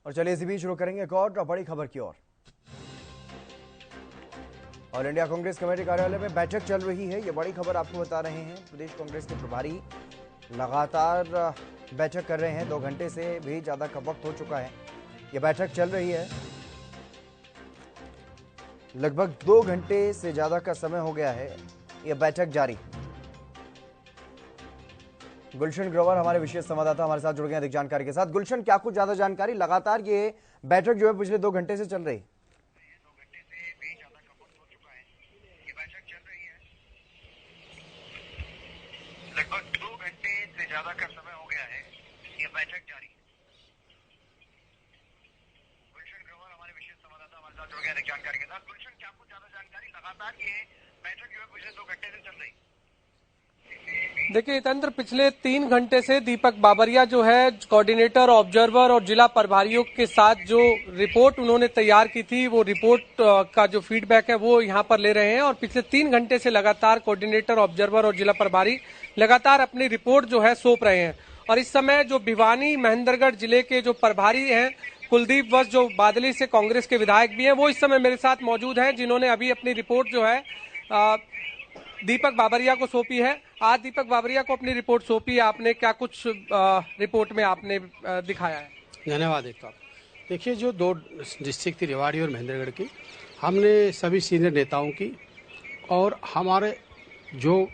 और चलिए इसी बीच शुरू करेंगे एक और बड़ी खबर की ओर। ऑल इंडिया कांग्रेस कमेटी कार्यालय में बैठक चल रही है। ये बड़ी खबर आपको बता रहे हैं। प्रदेश कांग्रेस के प्रभारी लगातार बैठक कर रहे हैं। 2 घंटे से भी ज्यादा का वक्त हो चुका है। ये बैठक चल रही है, लगभग 2 घंटे से ज्यादा का समय हो गया है। यह बैठक जारी। गुलशन ग्रोवर हमारे विशेष संवाददाता हमारे साथ जुड़ गए अधिक जानकारी के साथ। गुलशन, क्या कुछ ज्यादा जानकारी? लगातार ये बैठक जो है पिछले 2 घंटे से चल रही। लगभग 2 घंटे से ज्यादा का समय हो गया है। ये बैठक जारी है। गुलशन ग्रोवर हमारे विशेष संवाददाता हमारे साथ जुड़ गए अधिक जानकारी के साथ। गुलशन, क्या कुछ ज्यादा जानकारी? लगातार ये बैठक जो है पिछले 2 घंटे से चल रही। देखिए हितेंद्र, पिछले 3 घंटे से दीपक बाबरिया जो है कोऑर्डिनेटर, ऑब्जर्वर और जिला प्रभारियों के साथ जो रिपोर्ट उन्होंने तैयार की थी, वो रिपोर्ट का जो फीडबैक है वो यहाँ पर ले रहे हैं। और पिछले 3 घंटे से लगातार कोऑर्डिनेटर, ऑब्जर्वर और जिला प्रभारी लगातार अपनी रिपोर्ट जो है सौंप रहे हैं। और इस समय जो भिवानी महेंद्रगढ़ जिले के जो प्रभारी हैं कुलदीप वत्स, जो बादली से कांग्रेस के विधायक भी हैं, वो इस समय मेरे साथ मौजूद हैं, जिन्होंने अभी अपनी रिपोर्ट जो है दीपक बाबरिया को सौंपी है। आज दीपक बाबरिया को अपनी रिपोर्ट सौंपी है। आपने क्या कुछ रिपोर्ट में आपने दिखाया है? धन्यवाद। एक तो आप देखिए, जो 2 डिस्ट्रिक्ट थी रेवाड़ी और महेंद्रगढ़ की, हमने सभी सीनियर नेताओं की और हमारे जो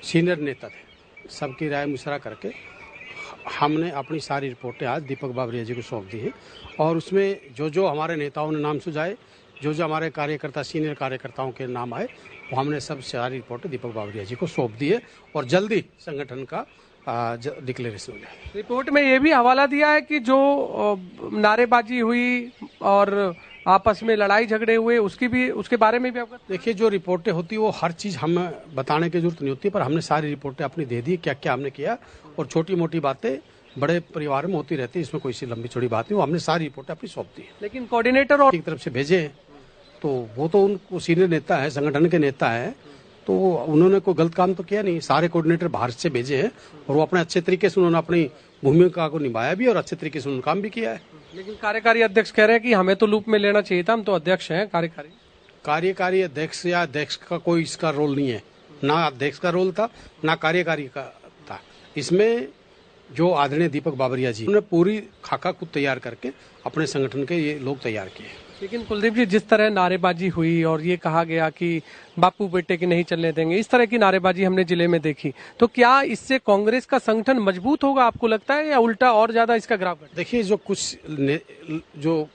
सीनियर नेता थे सबकी राय मुशरा करके हमने अपनी सारी रिपोर्टें आज दीपक बाबरिया जी को सौंप दी है। और उसमें जो जो हमारे नेताओं ने नाम सुझाए, जो जो हमारे कार्यकर्ता, सीनियर कार्यकर्ताओं के नाम आए, वो हमने सब सारी रिपोर्ट दीपक बाबरिया जी को सौंप दी है। और जल्दी संगठन का डिक्लेरेशन हो जाए। रिपोर्ट में ये भी हवाला दिया है कि जो नारेबाजी हुई और आपस में लड़ाई झगड़े हुए, उसके बारे में भी अवगत। देखिए, जो रिपोर्टें होती वो हर चीज हमें बताने की जरूरत नहीं होती, पर हमने सारी रिपोर्टें अपनी दे दी, क्या क्या हमने किया। और छोटी मोटी बातें बड़े परिवार में होती रहती है, इसमें कोई सी लंबी चौड़ी बात नहीं, वो हमने सारी रिपोर्टें अपनी सौंप दी है। लेकिन कोऑर्डिनेटर और की तरफ से भेजे तो वो तो उनको सीनियर नेता है, संगठन के नेता है, तो उन्होंने कोई गलत काम तो किया नहीं। सारे कोऑर्डिनेटर बाहर से भेजे हैं और वो अपने अच्छे तरीके से उन्होंने अपनी भूमिका को निभाया भी और अच्छे तरीके से उन्होंने काम भी किया है। लेकिन कार्यकारी अध्यक्ष कह रहे हैं कि हमें तो लूप में लेना चाहिए था, हम तो अध्यक्ष हैं। कार्यकारी अध्यक्ष या अध्यक्ष का कोई इसका रोल नहीं है, ना अध्यक्ष का रोल था ना कार्यकारी का था। इसमें जो आदरणीय दीपक बाबरिया जी उन्होंने पूरी खाका खुद तैयार करके अपने संगठन के ये लोग तैयार किए। लेकिन कुलदीप जी, जिस तरह नारेबाजी हुई और ये कहा गया कि बापू बेटे की नहीं चलने देंगे, इस तरह की नारेबाजी हमने जिले में देखी, तो क्या इससे कांग्रेस का संगठन मजबूत होगा आपको लगता है, या उल्टा और ज्यादा इसका ग्राफ? देखिए, जो कुछ जो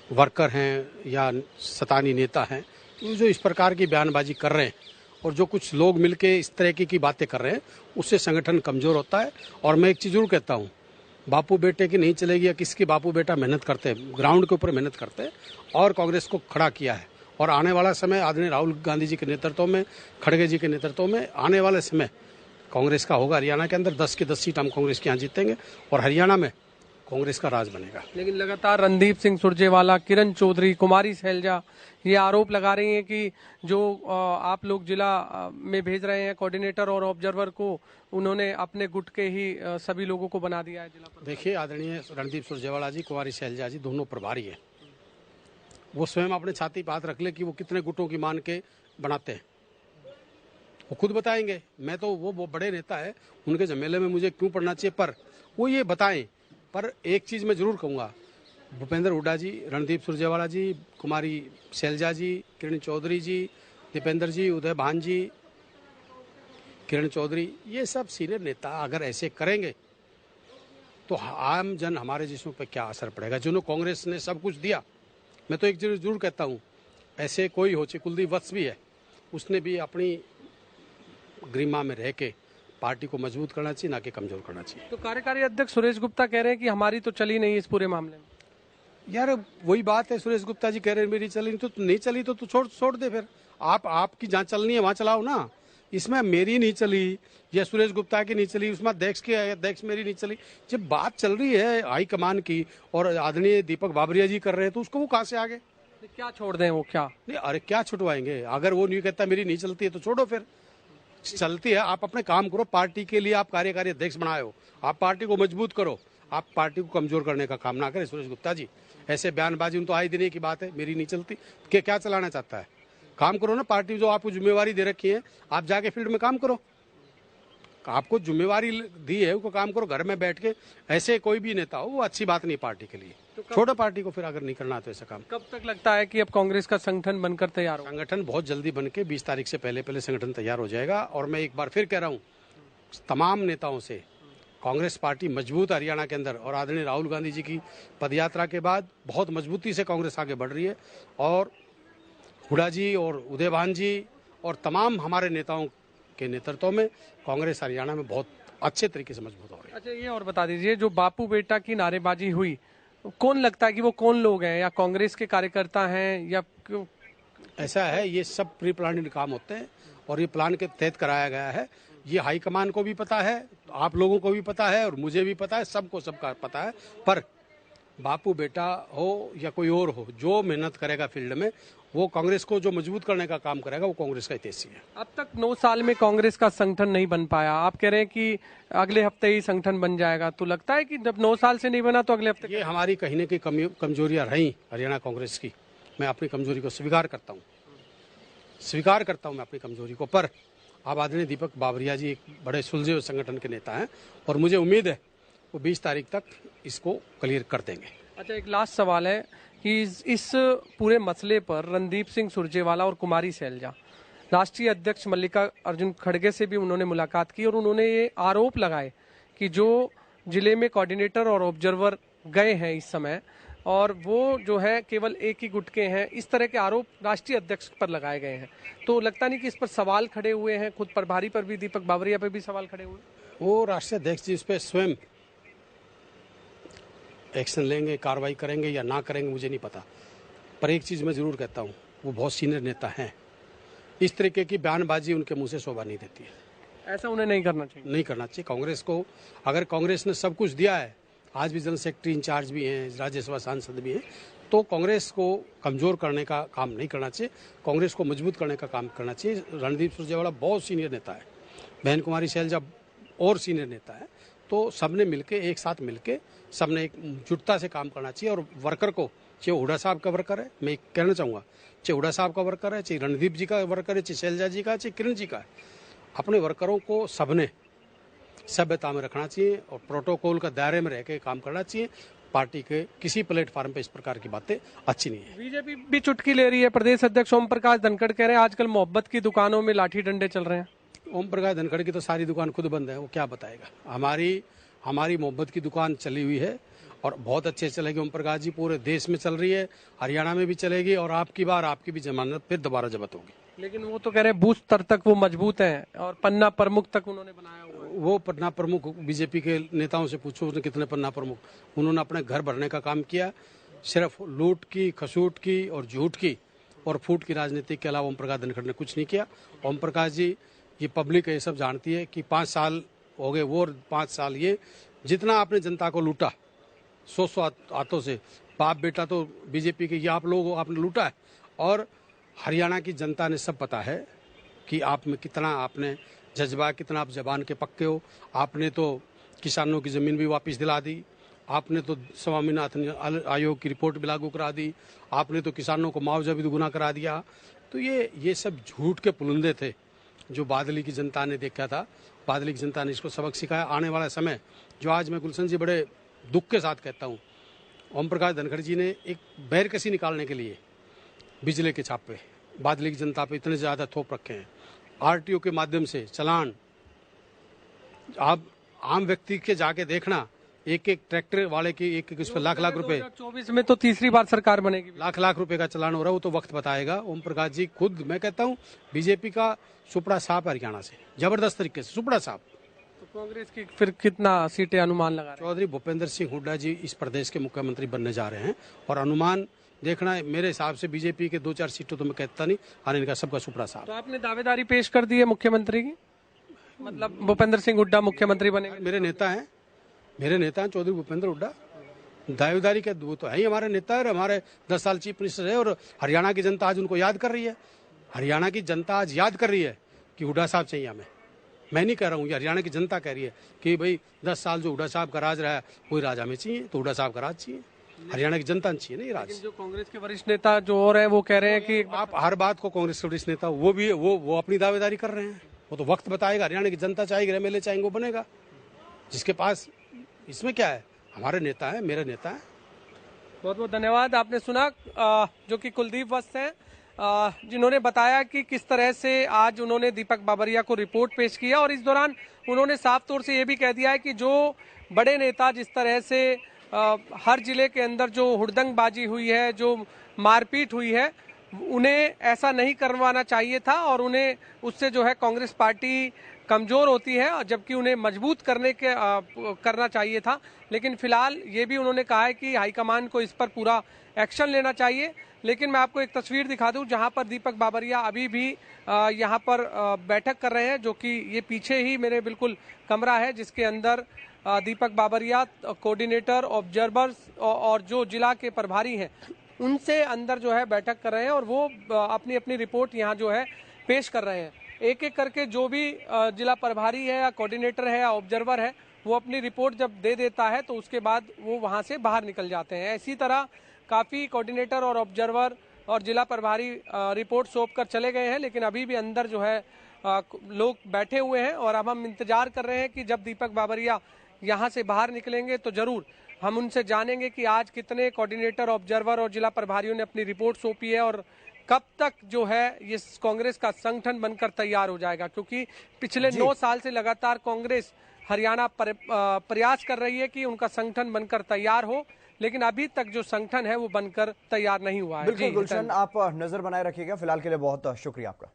वर्कर हैं या सतानी नेता हैं, जो इस प्रकार की बयानबाजी कर रहे हैं और जो कुछ लोग मिलके इस तरह की बातें कर रहे हैं, उससे संगठन कमजोर होता है। और मैं एक चीज जरूर कहता हूँ, बापू बेटे की नहीं चलेगी या किसकी बापू बेटा मेहनत करते हैं, ग्राउंड के ऊपर मेहनत करते हैं और कांग्रेस को खड़ा किया है। और आने वाला समय आदरणीय राहुल गांधी जी के नेतृत्व में, खड़गे जी के नेतृत्व में आने वाले समय कांग्रेस का होगा। हरियाणा के अंदर 10 की 10 सीट हम कांग्रेस के यहाँ जीतेंगे और हरियाणा में कांग्रेस का राज बनेगा। लेकिन लगातार रणदीप सिंह सुरजेवाला, किरण चौधरी, कुमारी शैलजा ये आरोप लगा रही हैं कि जो आप लोग जिला में भेज रहे हैं कोऑर्डिनेटर और ऑब्जर्वर को, उन्होंने अपने गुट के ही सभी लोगों को बना दिया है जिला पर। देखिए, आदरणीय रणदीप सुरजेवाला जी, कुमारी शैलजा जी दोनों प्रभारी हैं। वो स्वयं अपने छाती पे हाथ रख ले कि वो कितने गुटों की मान के बनाते हैं, वो खुद बताएंगे। मैं तो वो बड़े नेता है, उनके झमेले में मुझे क्यों पढ़ना चाहिए, पर वो ये बताएं। पर एक चीज मैं जरूर कहूंगा, भूपेंद्र हुड्डा जी, रणदीप सुरजेवाला जी, कुमारी शैलजा जी, किरण चौधरी जी, दीपेंद्र जी, उदय भान जी, किरण चौधरी, ये सब सीनियर नेता अगर ऐसे करेंगे तो आम जन हमारे जिसमें पर क्या असर पड़ेगा। जिन्होंने कांग्रेस ने सब कुछ दिया, मैं तो एक चीज जरूर कहता हूँ, ऐसे कोई हो, चाहे कुलदीप वत्स भी है, उसने भी अपनी गरिमा में रह के पार्टी को मजबूत करना चाहिए, ना कि कमजोर करना चाहिए। तो कार्यकारी अध्यक्ष सुरेश गुप्ता कह रहे हैं कि हमारी तो चली नहीं इस पूरे मामले में। यार वही बात है, सुरेश गुप्ता जी कह रहे हैं मेरी चली, तो नहीं चली तो तू छोड़ दे। फिर आपकी जहाँ चलनी है वहाँ चलाओ ना। इसमें मेरी नहीं चली या सुरेश गुप्ता की नहीं चली, उसमें अध्यक्ष मेरी नहीं चली। जब बात चल रही है हाईकमान की और आदरणीय दीपक बाबरिया जी कर रहे हैं, तो उसको वो कहाँ से आगे? क्या छोड़ दें? वो क्या नहीं, अरे क्या छुटवाएंगे? अगर वो नहीं कहता मेरी नहीं चलती है तो छोड़ो, फिर चलती है। आप अपने काम करो, पार्टी के लिए आप कार्यकारी अध्यक्ष बनाए हो, आप पार्टी को मजबूत करो, आप पार्टी को कमजोर करने का काम ना करें सुरेश गुप्ता जी। ऐसे बयानबाजी तो आए दिन की बात है, मेरी नहीं चलती। क्या चलाना चाहता है? काम करो ना, पार्टी जो आपको जिम्मेवारी दे रखी है, आप जाके फील्ड में काम करो। आपको जिम्मेवारी दी है उसको काम करो। घर में बैठ के ऐसे कोई भी नेता हो वो अच्छी बात नहीं पार्टी के लिए। तो छोड़ो पार्टी को, फिर अगर नहीं करना तो ऐसा काम। कब तक लगता है कि अब कांग्रेस का संगठन बनकर तैयार हो? संगठन बहुत जल्दी बन के 20 तारीख से पहले संगठन तैयार हो जाएगा। और मैं एक बार फिर कह रहा हूँ तमाम नेताओं से, कांग्रेस पार्टी मजबूत हरियाणा के अंदर, और आदरणीय राहुल गांधी जी की पदयात्रा के बाद बहुत मजबूती से कांग्रेस आगे बढ़ रही है। और हुड्डा जी और उदयभान जी और तमाम हमारे नेताओं के नेतृत्व में कांग्रेस हरियाणा में बहुत अच्छे तरीके से मजबूत हो रही है। अच्छा, ये और बता दीजिए, जो बापू बेटा की नारेबाजी हुई, कौन लगता है कि वो कौन लोग हैं? या कांग्रेस के कार्यकर्ता हैं या क्यों? ऐसा है, ये सब प्री प्लानिंग काम होते हैं और ये प्लान के तहत कराया गया है। ये हाईकमान को भी पता है, आप लोगों को भी पता है और मुझे भी पता है, सबको सबका पता है। पर बापू बेटा हो या कोई और हो, जो मेहनत करेगा फील्ड में, वो कांग्रेस को जो मजबूत करने का काम करेगा, वो कांग्रेस का हितैषी है। अब तक 9 साल में कांग्रेस का संगठन नहीं बन पाया, आप कह रहे हैं कि अगले हफ्ते ही संगठन बन जाएगा, तो लगता है कि जब 9 साल से नहीं बना तो अगले हफ्ते? ये हमारी कहीं न कहीं कमजोरियां रही हरियाणा कांग्रेस की। मैं अपनी कमजोरी को स्वीकार करता हूँ मैं अपनी कमजोरी को। पर अब आदरणीय दीपक बाबरिया जी एक बड़े सुलझे हुए संगठन के नेता हैं और मुझे उम्मीद है वो 20 तारीख तक इसको क्लियर कर देंगे। अच्छा, एक लास्ट सवाल है कि इस पूरे मसले पर रणदीप सिंह सुरजेवाला और कुमारी सैलजा, राष्ट्रीय अध्यक्ष मल्लिकार्जुन खड़गे से भी उन्होंने मुलाकात की और उन्होंने ये आरोप लगाए कि जो जिले में कोऑर्डिनेटर और ऑब्जर्वर गए हैं इस समय, और वो जो है केवल एक ही गुट के हैं, इस तरह के आरोप राष्ट्रीय अध्यक्ष पर लगाए गए हैं। तो लगता नहीं कि इस पर सवाल खड़े हुए हैं? खुद प्रभारी पर भी, दीपक बाबरिया पर भी सवाल खड़े हुए? वो राष्ट्रीय अध्यक्ष जी इस पर स्वयं एक्शन लेंगे, कार्रवाई करेंगे या ना करेंगे मुझे नहीं पता। पर एक चीज़ मैं ज़रूर कहता हूँ, वो बहुत सीनियर नेता हैं। इस तरीके की बयानबाजी उनके मुंह से शोभा नहीं देती है। ऐसा उन्हें नहीं करना चाहिए। कांग्रेस को, अगर कांग्रेस ने सब कुछ दिया है, आज भी जनरल सेक्रेटरी इंचार्ज भी हैं, राज्यसभा सांसद भी हैं, तो कांग्रेस को कमजोर करने का काम नहीं करना चाहिए, कांग्रेस को मजबूत करने का काम करना चाहिए। रणदीप सुरजेवाला बहुत सीनियर नेता है, बहन कुमारी सैलजा और सीनियर नेता है। तो सबने मिलके, एक साथ मिलके, सबने एक जुटता से काम करना चाहिए। और वर्कर को, चाहे हुड्डा साहब का वर्कर है, मैं कहना चाहूँगा, चाहे हुड्डा साहब का वर्कर है, चाहे रणदीप जी का वर्कर है, चाहे सैलजा जी का, चाहे किरण जी का है, अपने वर्करों को सबने सभ्यता में रखना चाहिए और प्रोटोकॉल का दायरे में रह के काम करना चाहिए। पार्टी के किसी प्लेटफॉर्म पे इस प्रकार की बातें अच्छी नहीं है। बीजेपी भी चुटकी ले रही है। प्रदेश अध्यक्ष ओम प्रकाश धनखड़ कह रहे हैं आजकल मोहब्बत की दुकानों में लाठी डंडे चल रहे हैं। ओम प्रकाश धनखड़ की तो सारी दुकान खुद बंद है, वो क्या बताएगा। हमारी मोहब्बत की दुकान चली हुई है और बहुत अच्छे चलेगी। ओम प्रकाश जी, पूरे देश में चल रही है, हरियाणा में भी चलेगी और आपकी भी जमानत फिर दोबारा जब्त होगी। लेकिन वो तो कह रहे हैं बूथ स्तर तक वो मजबूत हैं और पन्ना प्रमुख तक उन्होंने बनाया हुआ है। वो पन्ना प्रमुख बीजेपी के नेताओं से पूछो उसने कितने पन्ना प्रमुख, उन्होंने अपने घर भरने का काम किया। सिर्फ लूट की, खसूट की और झूठ की और फूट की राजनीति के अलावा ओम प्रकाश धनखड़ ने कुछ नहीं किया। ओम प्रकाश जी, ये पब्लिक ये सब जानती है कि 5 साल हो गए वो, 5 साल ये, जितना आपने जनता को लूटा 100 हाथों से, बाप बेटा तो बीजेपी के ये आप लोग आपने लूटा है। और हरियाणा की जनता ने सब पता है कि आप में कितना आपने जज्बा, कितना आप जबान के पक्के हो। आपने तो किसानों की ज़मीन भी वापस दिला दी, आपने तो स्वामीनाथन आयोग की रिपोर्ट भी लागू करा दी, आपने तो किसानों को मुआवजा भी दुगुना करा दिया। तो ये सब झूठ के पुलंदे थे जो बादली की जनता ने देखा था। बादली की जनता ने इसको सबक सिखाया। आने वाला समय जो आज मैं गुलशन जी बड़े दुख के साथ कहता हूँ, ओम प्रकाश धनखड़ जी ने एक बैरकसी निकालने के लिए बिजली के छापे बादली की जनता पे इतने ज़्यादा थोप रखे हैं। आरटीओ के माध्यम से चालान, आप आम व्यक्ति के जाके देखना, एक ट्रैक्टर वाले की एक उस पर लाख रुपए, 2024 में तो तीसरी बार सरकार बनेगी, लाख रुपए का चालान हो रहा है। वो तो वक्त बताएगा। ओम प्रकाश जी खुद, मैं कहता हूँ बीजेपी का सुपड़ा साफ हरियाणा से, जबरदस्त तरीके से सुपड़ा साफ। तो कांग्रेस की फिर कितना सीटें अनुमान लगा रहे हैं? चौधरी भूपेंद्र सिंह हुड्डा जी इस प्रदेश के मुख्यमंत्री बनने जा रहे हैं और अनुमान देखना है मेरे हिसाब से बीजेपी के 2-4 सीटों तो मैं कहता नहीं, आने इनका सबका सुपड़ा साफ। तो आपने दावेदारी पेश कर दी है मुख्यमंत्री की, मतलब भूपेंद्र सिंह हुड्डा मुख्यमंत्री बनेंगे? मेरे नेता हैं चौधरी भूपेंद्र हुड्डा, दावेदारी के वो तो है ही हमारे नेता है। हमारे 10 साल चीफ मिनिस्टर है और हरियाणा की जनता आज उनको याद कर रही है। हरियाणा की जनता आज याद कर रही है कि हुड्डा साहब चाहिए हमें। मैं नहीं कह रहा हूँ, ये हरियाणा की जनता कह रही है कि भाई 10 साल जो हुड्डा साहब का राज रहा है कोई राज हमें चाहिए, तो हुड्डा साहब का राज चाहिए, हरियाणा की जनता ने चाहिए नहीं राज। जो कांग्रेस के वरिष्ठ नेता जो और हैं वो कह रहे हैं कि आप हर बात को कांग्रेस के वरिष्ठ नेता वो अपनी दावेदारी कर रहे हैं, वो तो वक्त बताएगा। हरियाणा की जनता चाहेगी, एमएलए चाहेंगे, वो बनेगा जिसके पास, इसमें क्या है, हमारे नेता है, मेरे नेता है। बहुत बहुत धन्यवाद। आपने सुना जो कि कुलदीप वत्स हैं, जिन्होंने बताया कि किस तरह से आज उन्होंने दीपक बाबरिया को रिपोर्ट पेश किया, और इस दौरान उन्होंने साफ तौर से ये भी कह दिया है कि जो बड़े नेता जिस तरह से हर जिले के अंदर जो हुड़दंगबाजी हुई है, जो मारपीट हुई है, उन्हें ऐसा नहीं करवाना चाहिए था और उन्हें उससे जो है कांग्रेस पार्टी कमजोर होती है, और जबकि उन्हें मजबूत करना चाहिए था। लेकिन फिलहाल ये भी उन्होंने कहा है कि हाईकमान को इस पर पूरा एक्शन लेना चाहिए। लेकिन मैं आपको एक तस्वीर दिखा दूं जहां पर दीपक बाबरिया अभी भी यहां पर बैठक कर रहे हैं, जो कि ये पीछे ही मेरे बिल्कुल कमरा है जिसके अंदर दीपक बाबरिया कोऑर्डिनेटर, ऑब्जर्वर्स और जो जिला के प्रभारी हैं उनसे अंदर जो है बैठक कर रहे हैं, और वो अपनी अपनी रिपोर्ट यहाँ जो है पेश कर रहे हैं। एक एक करके जो भी जिला प्रभारी है या कोऑर्डिनेटर है या ऑब्जर्वर है, वो अपनी रिपोर्ट जब दे देता है तो उसके बाद वो वहाँ से बाहर निकल जाते हैं। इसी तरह काफ़ी कोऑर्डिनेटर और ऑब्जर्वर और जिला प्रभारी रिपोर्ट सौंप कर चले गए हैं, लेकिन अभी भी अंदर जो है लोग बैठे हुए हैं, और अब हम इंतजार कर रहे हैं कि जब दीपक बाबरिया यहाँ से बाहर निकलेंगे तो जरूर हम उनसे जानेंगे कि आज कितने कोऑर्डिनेटर, ऑब्जर्वर और जिला प्रभारियों ने अपनी रिपोर्ट सौंपी है, और कब तक जो है ये कांग्रेस का संगठन बनकर तैयार हो जाएगा। क्योंकि पिछले 9 साल से लगातार कांग्रेस हरियाणा प्रयास कर रही है कि उनका संगठन बनकर तैयार हो, लेकिन अभी तक जो संगठन है वो बनकर तैयार नहीं हुआ है। बिल्कुल गुलशन, आप नजर बनाए रखिएगा। फिलहाल के लिए बहुत शुक्रिया आपका।